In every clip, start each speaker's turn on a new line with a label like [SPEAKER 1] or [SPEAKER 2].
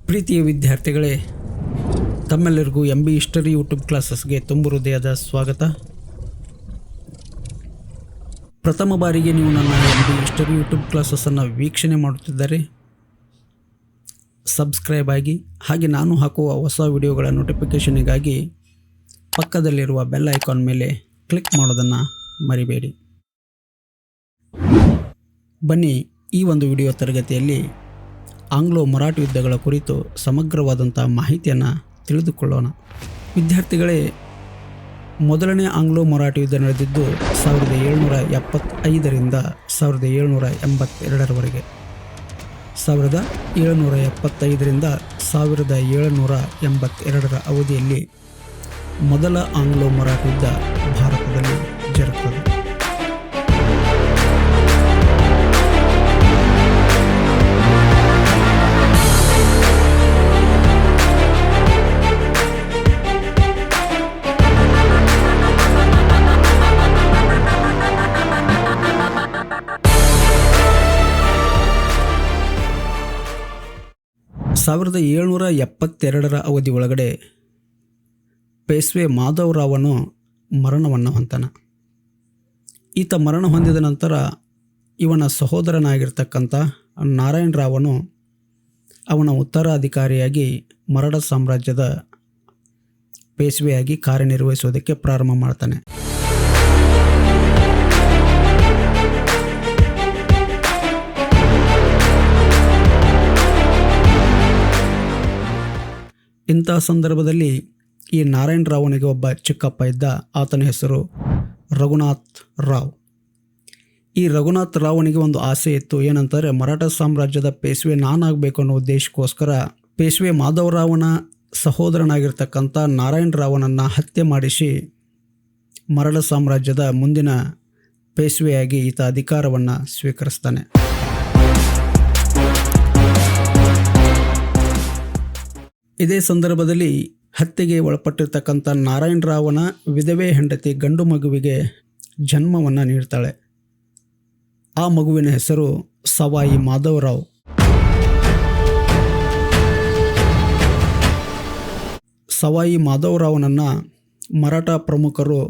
[SPEAKER 1] ಪ್ರೀತಿಯ ವಿದ್ಯಾರ್ಥಿಗಳೇ, ತಮ್ಮೆಲ್ಲರಿಗೂ MB ಹಿಸ್ಟರಿ ಯೂಟ್ಯೂಬ್ ಕ್ಲಾಸಸ್ಗೆ ತುಂಬ ಹೃದಯದ ಸ್ವಾಗತ. ಪ್ರಥಮ ಬಾರಿಗೆ ನೀವು ನನ್ನ MB ಹಿಸ್ಟರಿ ಯೂಟ್ಯೂಬ್ ಕ್ಲಾಸಸ್ಸನ್ನು ವೀಕ್ಷಣೆ ಮಾಡುತ್ತಿದ್ದರೆ ಸಬ್ಸ್ಕ್ರೈಬ್ ಆಗಿ, ಹಾಗೆ ನಾನು ಹಾಕುವ ಹೊಸ ವಿಡಿಯೋಗಳ ನೋಟಿಫಿಕೇಷನಿಗಾಗಿ ಪಕ್ಕದಲ್ಲಿರುವ ಬೆಲ್ ಐಕಾನ್ ಮೇಲೆ ಕ್ಲಿಕ್ ಮಾಡೋದನ್ನು ಮರಿಬೇಡಿ. ಬನ್ನಿ, ಈ ಒಂದು ವಿಡಿಯೋ ತರಗತಿಯಲ್ಲಿ ಆಂಗ್ಲೋ ಮರಾಠಿ ಯುದ್ಧಗಳ ಕುರಿತು ಸಮಗ್ರವಾದಂಥ ಮಾಹಿತಿಯನ್ನು ತಿಳಿದುಕೊಳ್ಳೋಣ. ವಿದ್ಯಾರ್ಥಿಗಳೇ, ಮೊದಲನೇ ಆಂಗ್ಲೋ ಮರಾಠಿ ಯುದ್ಧ ನಡೆದಿದ್ದು 1775ರಿಂದ 1782ರವರೆಗೆ. 1775ರಿಂದ 1782ರ ಅವಧಿಯಲ್ಲಿ ಮೊದಲ ಆಂಗ್ಲೋ ಮರಾಠಿ ಯುದ್ಧ ಭಾರತದಲ್ಲಿ ಜರುಗುತ್ತದೆ. ಸಾವಿರದ 1772ರ ಅವಧಿ ಒಳಗಡೆ ಪೇಶ್ವೆ ಮಾಧವರಾವನು ಮರಣವನ್ನು ಹೊಂತಾನ. ಈತ ಮರಣ ಹೊಂದಿದ ನಂತರ ಇವನ ಸಹೋದರನಾಗಿರ್ತಕ್ಕಂಥ ನಾರಾಯಣ ರಾವನು ಅವನ ಉತ್ತರಾಧಿಕಾರಿಯಾಗಿ ಮರಾಠ ಸಾಮ್ರಾಜ್ಯದ ಪೇಶ್ವೆಯಾಗಿ ಕಾರ್ಯನಿರ್ವಹಿಸುವುದಕ್ಕೆ ಪ್ರಾರಂಭ ಮಾಡ್ತಾನೆ. ಇಂಥ ಸಂದರ್ಭದಲ್ಲಿ ಈ ನಾರಾಯಣ ರಾವನಿಗೆ ಒಬ್ಬ ಚಿಕ್ಕಪ್ಪ ಇದ್ದ. ಆತನ ಹೆಸರು ರಘುನಾಥ್ ರಾವ್. ಈ ರಘುನಾಥ್ ರಾವನಿಗೆ ಒಂದು ಆಸೆ ಇತ್ತು. ಏನಂತಾರೆ, ಮರಾಠ ಸಾಮ್ರಾಜ್ಯದ ಪೇಶ್ವೆ ನಾನಾಗಬೇಕು ಅನ್ನೋ ಉದ್ದೇಶಕ್ಕೋಸ್ಕರ ಪೇಶ್ವೆ ಮಾಧವರಾವನ ಸಹೋದರನಾಗಿರ್ತಕ್ಕಂಥ ನಾರಾಯಣ ರಾವನನ್ನು ಹತ್ಯೆ ಮಾಡಿಸಿ ಮರಾಠ ಸಾಮ್ರಾಜ್ಯದ ಮುಂದಿನ ಪೇಶ್ವೆಯಾಗಿ ಈತ ಅಧಿಕಾರವನ್ನು ಸ್ವೀಕರಿಸ್ತಾನೆ. ಇದೇ ಸಂದರ್ಭದಲ್ಲಿ ಹತ್ಯೆಗೆ ಒಳಪಟ್ಟಿರ್ತಕ್ಕಂಥ ನಾರಾಯಣ ರಾವನ ವಿಧವೆ ಹೆಂಡತಿ ಗಂಡು ಮಗುವಿಗೆ ಜನ್ಮವನ್ನು ನೀಡ್ತಾಳೆ. ಆ ಮಗುವಿನ ಹೆಸರು ಸವಾಯಿ ಮಾಧವರಾವ್. ಸವಾಯಿ ಮಾಧವರಾವನನ್ನು ಮರಾಠ ಪ್ರಮುಖರು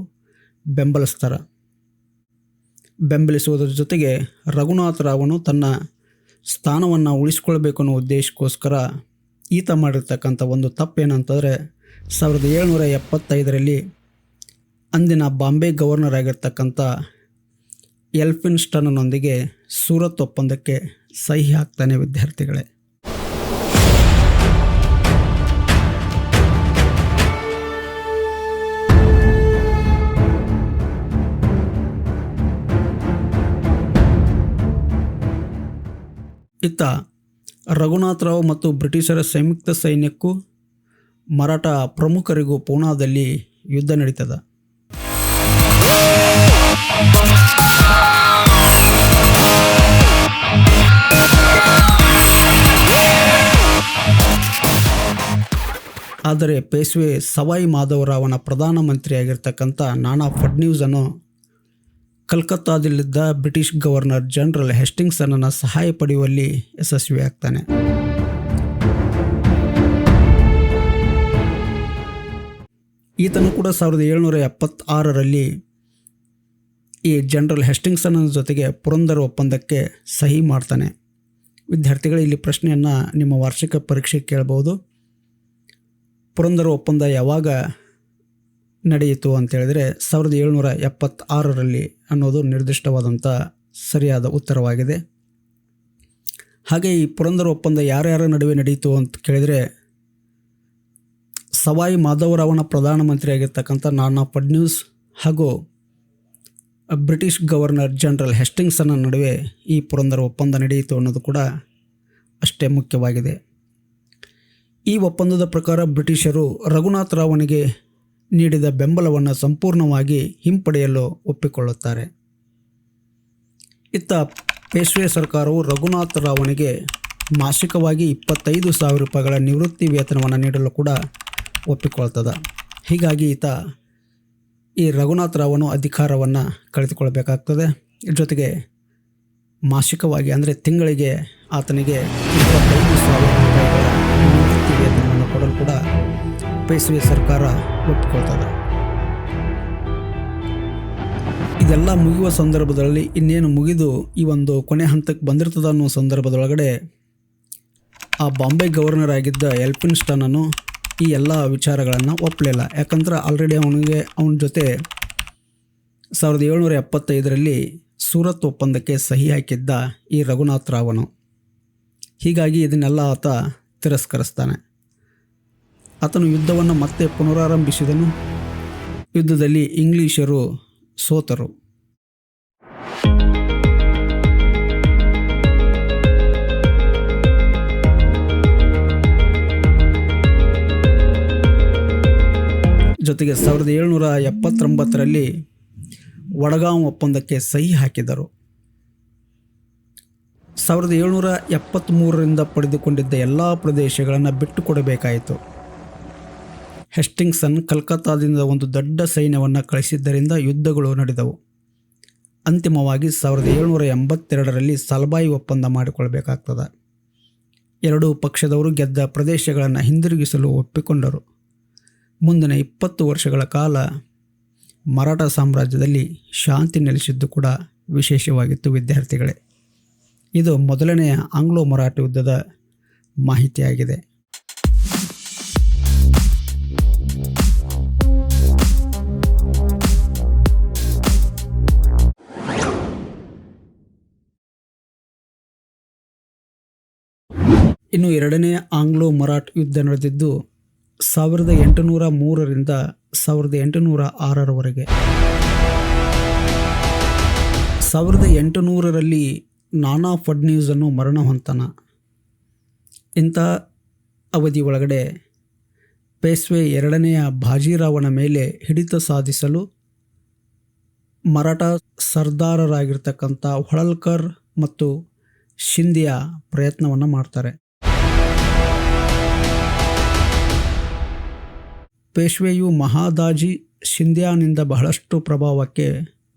[SPEAKER 1] ಬೆಂಬಲಿಸುವುದರ ಜೊತೆಗೆ ರಘುನಾಥ ರಾವನು ತನ್ನ ಸ್ಥಾನವನ್ನು ಉಳಿಸ್ಕೊಳ್ಬೇಕು ಅನ್ನೋ ಉದ್ದೇಶಕ್ಕೋಸ್ಕರ ಈತ ಮಾಡಿರ್ತಕ್ಕಂಥ ಒಂದು ತಪ್ಪೇನಂತಂದರೆ 1775ರಲ್ಲಿ ಅಂದಿನ ಬಾಂಬೆ ಗವರ್ನರ್ ಆಗಿರ್ತಕ್ಕಂಥ ಎಲ್ಫಿನ್ಸ್ಟನ್ನೊಂದಿಗೆ ಸೂರತ್ ಒಪ್ಪಂದಕ್ಕೆ ಸಹಿ ಹಾಕ್ತಾನೆ. ವಿದ್ಯಾರ್ಥಿಗಳೇ, ಇತ್ತ ರಘುನಾಥರಾವ್ ಮತ್ತು ಬ್ರಿಟಿಷರ ಸಂಯುಕ್ತ ಸೈನ್ಯಕ್ಕೂ ಮರಾಠ ಪ್ರಮುಖರಿಗೂ ಪೂನಾದಲ್ಲಿ ಯುದ್ಧ ನಡೀತದ. ಆದರೆ ಪೇಶ್ವೆ ಸವಾಯಿ ಮಾಧವರಾವನ ಪ್ರಧಾನಮಂತ್ರಿಯಾಗಿರ್ತಕ್ಕಂಥ ನಾನಾ ಫಡ್ನೀವ್ಸನ್ನು ಕಲ್ಕತ್ತಾದಲ್ಲಿದ್ದ ಬ್ರಿಟಿಷ್ ಗವರ್ನರ್ ಜನರಲ್ ಹೆಸ್ಟಿಂಗ್ಸನ್ನ ಸಹಾಯ ಪಡೆಯುವಲ್ಲಿ ಯಶಸ್ವಿಯಾಗ್ತಾನೆ. ಈತನು ಕೂಡ 1776ರಲ್ಲಿ ಈ ಜನರಲ್ ಹೆಸ್ಟಿಂಗ್ಸನ್ನ ಜೊತೆಗೆ ಪುರಂದರ್ ಒಪ್ಪಂದಕ್ಕೆ ಸಹಿ ಮಾಡ್ತಾನೆ. ವಿದ್ಯಾರ್ಥಿಗಳು, ಇಲ್ಲಿ ಪ್ರಶ್ನೆಯನ್ನು ನಿಮ್ಮ ವಾರ್ಷಿಕ ಪರೀಕ್ಷೆ ಕೇಳಬಹುದು. ಪುರಂದರ್ ಒಪ್ಪಂದ ಯಾವಾಗ ನಡೆಯಿತು ಅಂತೇಳಿದರೆ 1776ರಲ್ಲಿ ಅನ್ನೋದು ನಿರ್ದಿಷ್ಟವಾದಂಥ ಸರಿಯಾದ ಉತ್ತರವಾಗಿದೆ. ಹಾಗೆ ಈ ಪುರಂದರ್ ಒಪ್ಪಂದ ಯಾರ್ಯಾರ ನಡುವೆ ನಡೆಯಿತು ಅಂತ ಕೇಳಿದರೆ ಸವಾಯಿ ಮಾಧವರಾವನ ಪ್ರಧಾನಮಂತ್ರಿಯಾಗಿರ್ತಕ್ಕಂಥ ನಾನಾ ಫಡ್ನೀವ್ಸ್ ಹಾಗೂ ಬ್ರಿಟಿಷ್ ಗವರ್ನರ್ ಜನರಲ್ ಹೆಸ್ಟಿಂಗ್ಸನ್ನ ನಡುವೆ ಈ ಪುರಂದರ್ ಒಪ್ಪಂದ ನಡೆಯಿತು ಅನ್ನೋದು ಕೂಡ ಅಷ್ಟೇ ಮುಖ್ಯವಾಗಿದೆ. ಈ ಒಪ್ಪಂದದ ಪ್ರಕಾರ ಬ್ರಿಟಿಷರು ರಘುನಾಥ ರಾವನಿಗೆ ನೀಡಿದ ಬೆಂಬಲವನ್ನು ಸಂಪೂರ್ಣವಾಗಿ ಹಿಂಪಡೆಯಲು ಒಪ್ಪಿಕೊಳ್ಳುತ್ತಾರೆ. ಇತ್ತ ಪೇಶ್ವೆ ಸರ್ಕಾರವು ರಘುನಾಥ ರಾವನಿಗೆ ಮಾಸಿಕವಾಗಿ 25,000 ರೂಪಾಯಿಗಳ ನಿವೃತ್ತಿ ವೇತನವನ್ನು ನೀಡಲು ಕೂಡ ಒಪ್ಪಿಕೊಳ್ತದೆ. ಹೀಗಾಗಿ ಈ ರಘುನಾಥ ರಾವನು ಅಧಿಕಾರವನ್ನು ಕಳೆದುಕೊಳ್ಬೇಕಾಗ್ತದೆ. ಜೊತೆಗೆ ಮಾಸಿಕವಾಗಿ ಅಂದರೆ ತಿಂಗಳಿಗೆ ಆತನಿಗೆ 25,000 ರೂಪಾಯಿಗಳ ಕೂಡ ಪೇಶ್ವೆ ಸರ್ಕಾರ ಒಪ್ಪಿಕೊಳ್ತದೆ. ಇದೆಲ್ಲ ಮುಗಿಯುವ ಸಂದರ್ಭದಲ್ಲಿ ಇನ್ನೇನು ಮುಗಿದು ಈ ಒಂದು ಕೊನೆ ಹಂತಕ್ಕೆ ಬಂದಿರ್ತದೆ ಅನ್ನೋ ಸಂದರ್ಭದೊಳಗಡೆ ಆ ಬಾಂಬೆ ಗವರ್ನರ್ ಆಗಿದ್ದ ಎಲ್ಫಿನ್ಸ್ಟನನ್ನು ಈ ಎಲ್ಲ ವಿಚಾರಗಳನ್ನು ಒಪ್ಪಲಿಲ್ಲ. ಯಾಕಂದ್ರೆ ಆಲ್ರೆಡಿ ಅವನ ಜೊತೆ 1775ರಲ್ಲಿ ಸೂರತ್ ಒಪ್ಪಂದಕ್ಕೆ ಸಹಿ ಹಾಕಿದ್ದ ಈ ರಘುನಾಥ್ ರಾವನು. ಹೀಗಾಗಿ ಇದನ್ನೆಲ್ಲ ಆತ ತಿರಸ್ಕರಿಸ್ತಾನೆ. ಆತನು ಯುದ್ಧವನ್ನು ಮತ್ತೆ ಪುನರಾರಂಭಿಸಿದನು. ಯುದ್ಧದಲ್ಲಿ ಇಂಗ್ಲಿಷರು ಸೋತರು. ಜೊತೆಗೆ 1779ರಲ್ಲಿ ವಡಗಾಂವ್ ಒಪ್ಪಂದಕ್ಕೆ ಸಹಿ ಹಾಕಿದರು. 1773ರಿಂದ ಪಡೆದುಕೊಂಡಿದ್ದ ಎಲ್ಲ ಪ್ರದೇಶಗಳನ್ನು ಬಿಟ್ಟುಕೊಡಬೇಕಾಯಿತು. ಹೆಸ್ಟಿಂಗ್ಸನ್ ಕಲ್ಕತ್ತಾದಿಂದ ಒಂದು ದೊಡ್ಡ ಸೈನ್ಯವನ್ನು ಕಳಿಸಿದ್ದರಿಂದ ಯುದ್ಧಗಳು ನಡೆದವು. ಅಂತಿಮವಾಗಿ 1782ರಲ್ಲಿ ಸಲ್ಬಾಯಿ ಒಪ್ಪಂದ ಮಾಡಿಕೊಳ್ಬೇಕಾಗ್ತದೆ. ಎರಡೂ ಪಕ್ಷದವರು ಗೆದ್ದ ಪ್ರದೇಶಗಳನ್ನು ಹಿಂದಿರುಗಿಸಲು ಒಪ್ಪಿಕೊಂಡರು. ಮುಂದಿನ 20 ವರ್ಷಗಳ ಕಾಲ ಮರಾಠ ಸಾಮ್ರಾಜ್ಯದಲ್ಲಿ ಶಾಂತಿ ನೆಲೆಸಿದ್ದು ಕೂಡ ವಿಶೇಷವಾಗಿತ್ತು ವಿದ್ಯಾರ್ಥಿಗಳೇ. ಇದು ಮೊದಲನೆಯ ಆಂಗ್ಲೋ ಮರಾಠ ಯುದ್ಧದ ಮಾಹಿತಿಯಾಗಿದೆ. ಇನ್ನು ಎರಡನೆಯ ಆಂಗ್ಲೋ ಮರಾಠ ಯುದ್ಧ ನಡೆದಿದ್ದು 1803ರಿಂದ 1806ರವರೆಗೆ. 1800ರಲ್ಲಿ ನಾನಾ ಫಡ್ನೀಸನ್ನು ಮರಣ ಹೊಂತಾನ. ಇಂಥ ಅವಧಿ ಒಳಗಡೆ ಪೇಶ್ವೆ ಎರಡನೆಯ ಬಾಜಿರಾವನ ಮೇಲೆ ಹಿಡಿತ ಸಾಧಿಸಲು ಮರಾಠ ಸರ್ದಾರರಾಗಿರ್ತಕ್ಕಂಥ ಹೊಳಲ್ಕರ್ ಮತ್ತು ಶಿಂದಿಯಾ ಪ್ರಯತ್ನವನ್ನು ಮಾಡ್ತಾರೆ. ಪೇಶ್ವೆಯು ಮಹಾದಾಜಿ ಶಿಂದ್ಯಾನಿಂದ ಬಹಳಷ್ಟು ಪ್ರಭಾವಕ್ಕೆ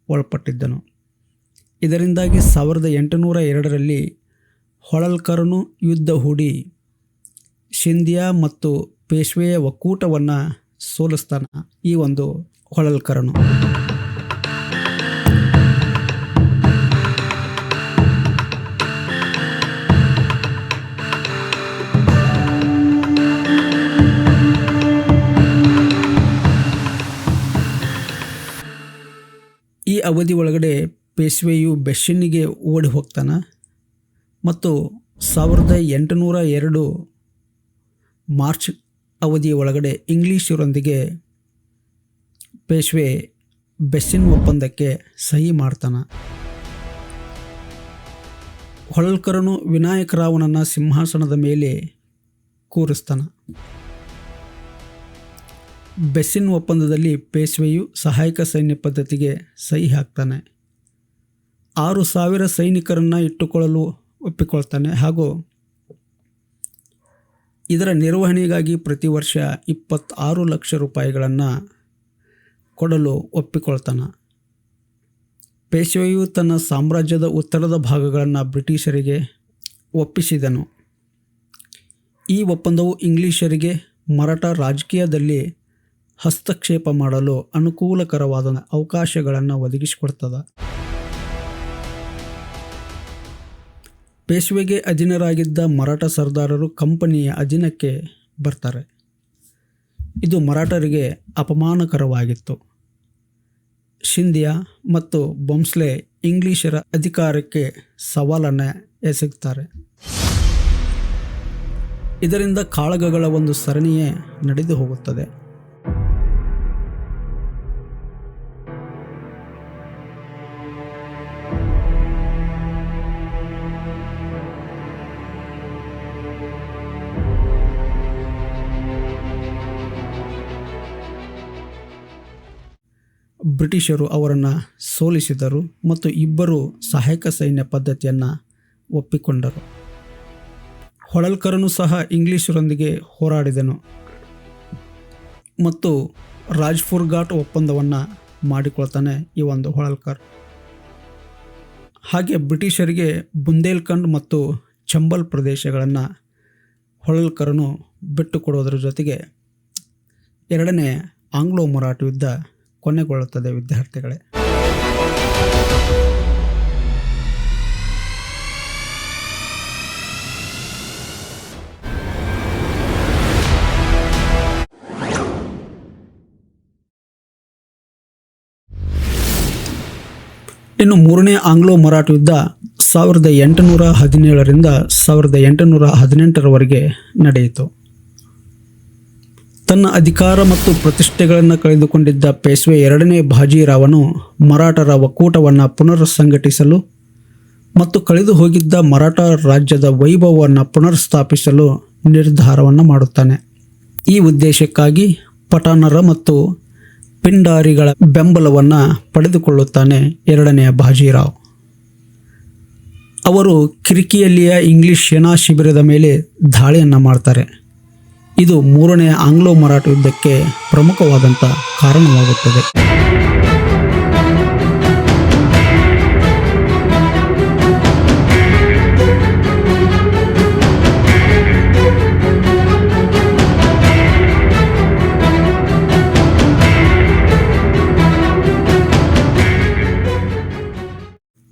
[SPEAKER 1] ಒಳಪಟ್ಟಿದ್ದನು. ಇದರಿಂದಾಗಿ 1802ರಲ್ಲಿ ಹೊಳಲ್ಕರನು ಯುದ್ಧ ಹೂಡಿ ಶಿಂದ್ಯಾ ಮತ್ತು ಪೇಶ್ವೆಯ ಒಕ್ಕೂಟವನ್ನು ಸೋಲಿಸ್ತಾನೆ. ಈ ಒಂದು ಹೊಳಲ್ಕರನು ಈ ಅವಧಿ ಒಳಗಡೆ ಪೇಶ್ವೆಯು ಬೆಶ್ಶಿನ್ನಿಗೆ ಓಡಿ ಹೋಗ್ತಾನೆ ಮತ್ತು 1802 ಮಾರ್ಚ್ ಅವಧಿಯ ಒಳಗಡೆ ಇಂಗ್ಲೀಷರೊಂದಿಗೆ ಪೇಶ್ವೆ ಬೆಶ್ಶಿನ್ ಒಪ್ಪಂದಕ್ಕೆ ಸಹಿ ಮಾಡ್ತಾನೆ. ಹೊಳಲ್ಕರನು ವಿನಾಯಕರಾವನನ್ನು ಸಿಂಹಾಸನದ ಮೇಲೆ ಕೂರಿಸ್ತಾನೆ. ಬೆಸ್ಸಿನ್ ಒಪ್ಪಂದದಲ್ಲಿ ಪೇಶ್ವೆಯು ಸಹಾಯಕ ಸೈನ್ಯ ಪದ್ಧತಿಗೆ ಸಹಿ ಹಾಕ್ತಾನೆ. 6000 ಸೈನಿಕರನ್ನು ಇಟ್ಟುಕೊಳ್ಳಲು ಒಪ್ಪಿಕೊಳ್ತಾನೆ ಹಾಗೂ ಇದರ ನಿರ್ವಹಣೆಗಾಗಿ ಪ್ರತಿ ವರ್ಷ 26 ಲಕ್ಷ ರೂಪಾಯಿಗಳನ್ನು ಕೊಡಲು ಒಪ್ಪಿಕೊಳ್ತಾನೆ. ಪೇಶ್ವೆಯು ತನ್ನ ಸಾಮ್ರಾಜ್ಯದ ಉತ್ತರದ ಭಾಗಗಳನ್ನು ಬ್ರಿಟಿಷರಿಗೆ ಒಪ್ಪಿಸಿದನು. ಈ ಒಪ್ಪಂದವು ಇಂಗ್ಲಿಷರಿಗೆ ಮರಾಠ ರಾಜಕೀಯದಲ್ಲಿ ಹಸ್ತಕ್ಷೇಪ ಮಾಡಲು ಅನುಕೂಲಕರವಾದ ಅವಕಾಶಗಳನ್ನು ಒದಗಿಸಿಕೊಡ್ತದೆ. ಪೇಶ್ವೆಗೆ ಅಧೀನರಾಗಿದ್ದ ಮರಾಠ ಸರ್ದಾರರು ಕಂಪನಿಯ ಅಧೀನಕ್ಕೆ ಬರ್ತಾರೆ. ಇದು ಮರಾಠರಿಗೆ ಅಪಮಾನಕರವಾಗಿತ್ತು. ಶಿಂದ್ಯಾ ಮತ್ತು ಬೊಂಸ್ಲೆ ಇಂಗ್ಲಿಷರ ಅಧಿಕಾರಕ್ಕೆ ಸವಾಲನ್ನು ಎಸಗುತ್ತಾರೆ. ಇದರಿಂದ ಕಾಳಗಗಳ ಒಂದು ಸರಣಿಯೇ ನಡೆದು ಹೋಗುತ್ತದೆ. ಬ್ರಿಟಿಷರು ಅವರನ್ನು ಸೋಲಿಸಿದರು ಮತ್ತು ಇಬ್ಬರು ಸಹಾಯಕ ಸೈನ್ಯ ಪದ್ಧತಿಯನ್ನು ಒಪ್ಪಿಕೊಂಡರು. ಹೊಳಲ್ಕರನು ಸಹ ಇಂಗ್ಲಿಷರೊಂದಿಗೆ ಹೋರಾಡಿದನು ಮತ್ತು ರಾಜ್ಪುರ್ ಘಾಟ್ ಒಪ್ಪಂದವನ್ನು ಮಾಡಿಕೊಳ್ತಾನೆ ಈ ಒಂದು ಹೊಳಲ್ಕರ್. ಹಾಗೆ ಬ್ರಿಟಿಷರಿಗೆ ಬುಂದೇಲ್ಖಂಡ್ ಮತ್ತು ಚಂಬಲ್ ಪ್ರದೇಶಗಳನ್ನು ಹೊಳಲ್ಕರನು ಬಿಟ್ಟುಕೊಡುವುದರ ಜೊತೆಗೆ ಎರಡನೇ ಆಂಗ್ಲೋ ಮರಾಠ ಯುದ್ಧ ಕೊನೆಗೊಳ್ಳುತ್ತದೆ ವಿದ್ಯಾರ್ಥಿಗಳೇ. ಇನ್ನು ಮೂರನೇ ಆಂಗ್ಲೋ ಮರಾಠ ಯುದ್ಧ 1817ರಿಂದ 1818ರವರೆಗೆ ನಡೆಯಿತು. ತನ್ನ ಅಧಿಕಾರ ಮತ್ತು ಪ್ರತಿಷ್ಠೆಗಳನ್ನು ಕಳೆದುಕೊಂಡಿದ್ದ ಪೇಶ್ವೆ ಎರಡನೇ ಬಾಜಿರಾವನು ಮರಾಠರ ಒಕ್ಕೂಟವನ್ನು ಪುನರ್ ಸಂಘಟಿಸಲು ಮತ್ತು ಕಳೆದು ಹೋಗಿದ್ದ ಮರಾಠ ರಾಜ್ಯದ ವೈಭವವನ್ನು ಪುನರ್ಸ್ಥಾಪಿಸಲು ನಿರ್ಧಾರವನ್ನು ಮಾಡುತ್ತಾನೆ. ಈ ಉದ್ದೇಶಕ್ಕಾಗಿ ಪಠಾಣರ ಮತ್ತು ಪಿಂಡಾರಿಗಳ ಬೆಂಬಲವನ್ನು ಪಡೆದುಕೊಳ್ಳುತ್ತಾನೆ ಎರಡನೆಯ ಬಾಜಿರಾವ್. ಅವರು ಕಿರ್ಕಿಯಲ್ಲಿಯ ಇಂಗ್ಲಿಷ್ ಸೇನಾ ಶಿಬಿರದ ಮೇಲೆ ದಾಳಿಯನ್ನು ಮಾಡ್ತಾರೆ. ಇದು ಮೂರನೇ ಆಂಗ್ಲೋ ಮರಾಠ ಯುದ್ಧಕ್ಕೆ ಪ್ರಮುಖವಾದಂಥ ಕಾರಣವಾಗುತ್ತದೆ.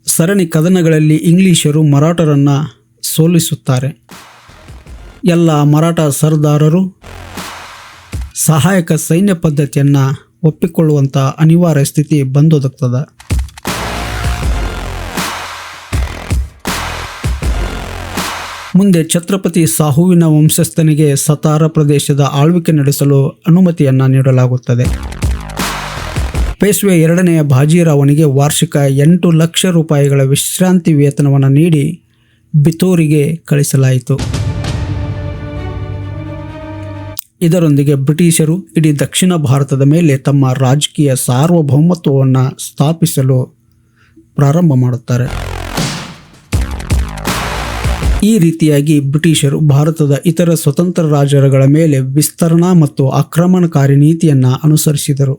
[SPEAKER 1] ಸರಣಿ ಕದನಗಳಲ್ಲಿ ಇಂಗ್ಲಿಷರು ಮರಾಠರನ್ನು ಸೋಲಿಸುತ್ತಾರೆ. ಎಲ್ಲ ಮರಾಠ ಸರ್ದಾರರು ಸಹಾಯಕ ಸೈನ್ಯ ಪದ್ಧತಿಯನ್ನು ಒಪ್ಪಿಕೊಳ್ಳುವಂಥ ಅನಿವಾರ್ಯ ಸ್ಥಿತಿ ಬಂದೊದಗ್ತದೆ. ಮುಂದೆ ಛತ್ರಪತಿ ಸಾಹುವಿನ ವಂಶಸ್ಥನಿಗೆ ಸತಾರ ಪ್ರದೇಶದ ಆಳ್ವಿಕೆ ನಡೆಸಲು ಅನುಮತಿಯನ್ನು ನೀಡಲಾಗುತ್ತದೆ. ಪೇಶ್ವೆ ಎರಡನೆಯ ಬಾಜಿರಾವನಿಗೆ ವಾರ್ಷಿಕ 8 ಲಕ್ಷ ರೂಪಾಯಿಗಳ ವಿಶ್ರಾಂತಿ ವೇತನವನ್ನು ನೀಡಿ ಬಿತೂರಿಗೆ ಕಳಿಸಲಾಯಿತು. ಇದರೊಂದಿಗೆ ಬ್ರಿಟಿಷರು ಇಡೀ ದಕ್ಷಿಣ ಭಾರತದ ಮೇಲೆ ತಮ್ಮ ರಾಜಕೀಯ ಸಾರ್ವಭೌಮತ್ವವನ್ನು ಸ್ಥಾಪಿಸಲು ಪ್ರಾರಂಭ ಮಾಡುತ್ತಾರೆ. ಈ ರೀತಿಯಾಗಿ ಬ್ರಿಟಿಷರು ಭಾರತದ ಇತರ ಸ್ವತಂತ್ರ ರಾಜ್ಯಗಳ ಮೇಲೆ ವಿಸ್ತರಣಾ ಮತ್ತು ಆಕ್ರಮಣಕಾರಿ ನೀತಿಯನ್ನು ಅನುಸರಿಸಿದರು.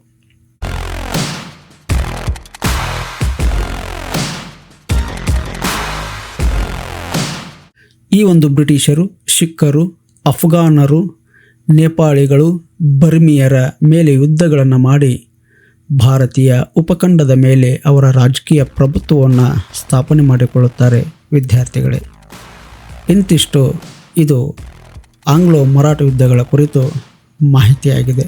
[SPEAKER 1] ಈ ಒಂದು ಬ್ರಿಟಿಷರು ಸಿಖ್ಖರು, ಅಫ್ಘಾನರು, ನೇಪಾಳಿಗಳು, ಬರ್ಮಿಯರ ಮೇಲೆ ಯುದ್ಧಗಳನ್ನು ಮಾಡಿ ಭಾರತೀಯ ಉಪಖಂಡದ ಮೇಲೆ ಅವರ ರಾಜಕೀಯ ಪ್ರಭುತ್ವವನ್ನು ಸ್ಥಾಪನೆ ಮಾಡಿಕೊಳ್ಳುತ್ತಾರೆ. ವಿದ್ಯಾರ್ಥಿಗಳೇ, ಇಂತಿಷ್ಟು ಇದು ಆಂಗ್ಲೋ ಮರಾಠ ಯುದ್ಧಗಳ ಕುರಿತು ಮಾಹಿತಿಯಾಗಿದೆ.